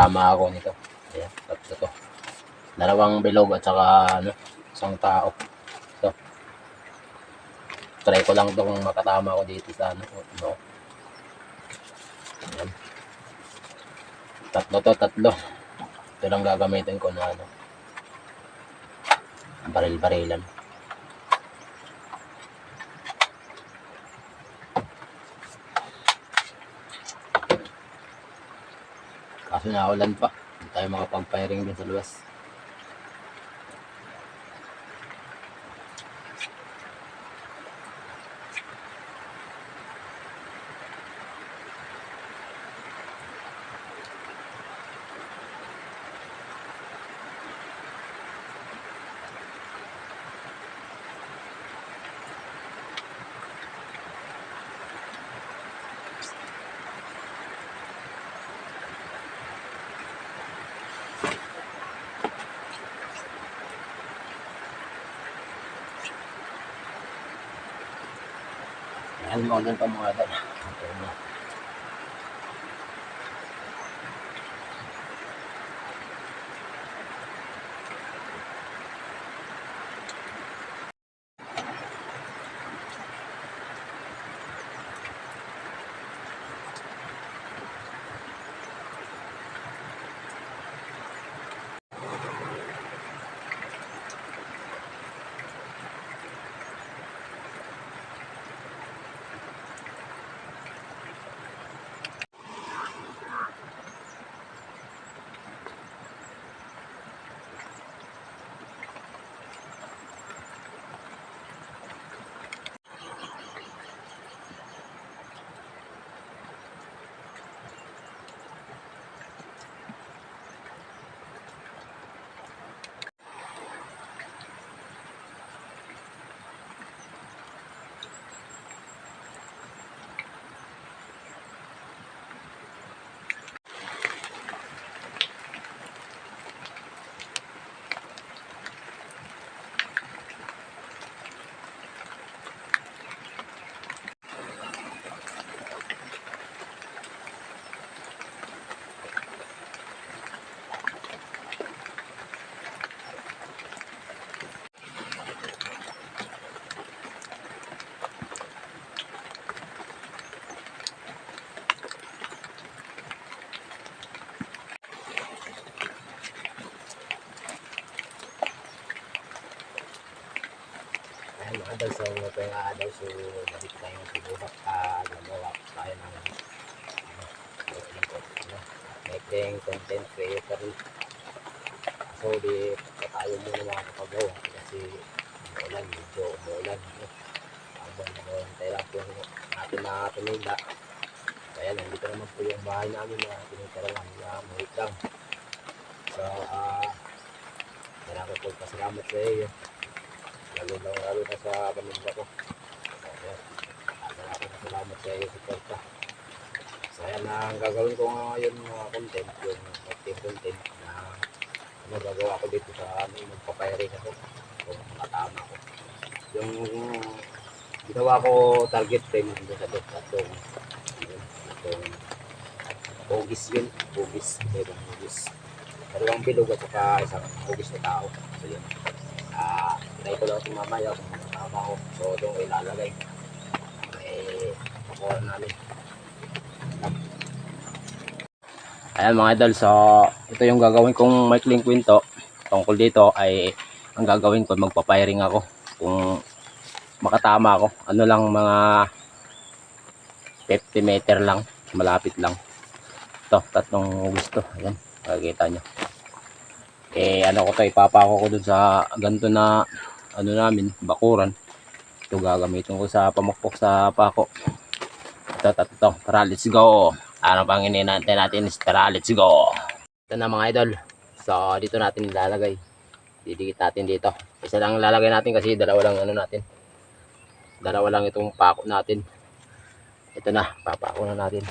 makatama ako nito. Ayan, tatlo to. Dalawang bilog at saka isang tao. So, try ko lang to kung makatama ako dito sa no. Ayan. Tatlo. Ito lang gagamitin ko na baril-barilan. Kaso naulan pa. Hindi tayo makapag-firing din sa luwas. Ayan, maulan pa mga idol. Okay na. Ayan mga idol, so ito yung idol, so balik tayo ng sububak gagawa tayo ng making content creator. So di pa tayo muna makakagawa kasi medyo umuulan habang tayo lang po natin na pinila. So ayan, nandito naman po yung bahay namin na tinitirawan na mahit lang. So maraming po pasalamat sa iyo, lalo na sa pamilya ko. Maraming salamat sa iyo, suporta. So ayan, ang gagawin ko ngayon mga content, yung active content na gagawa ko dito sa magpapiring ako kung matama ko. Yung ginawa ko target frame doon sa itong hugis yun, hugis, ibang hugis. Dalawang bilog at saka isang hugis na tao. So yun, try ko lang itong mamaya kung matama ko. So doon ko ilalagay. Pakuha namin. Ayan mga idol, so ito yung gagawin kong maikling kwento tungkol dito. Ay ang gagawin ko, magpapiring ako kung makatama ako. Ano lang, mga 50 meter lang, malapit lang. Ito, tatlong gusto. Ayan, makikita nyo. Ano ko to, ipapako ko dun sa ganito na namin, bakuran. Ito gagamitin ko sa pamakpok sa pako. Ito, tara, let's go. Ano pang ininantay natin is tara, let's go. Ito na mga idol. So dito natin ilalagay. Didikit natin dito. Isa lang ilalagay natin kasi dalawa lang natin. Dalawa lang itong pako natin. Ito na, papako na natin.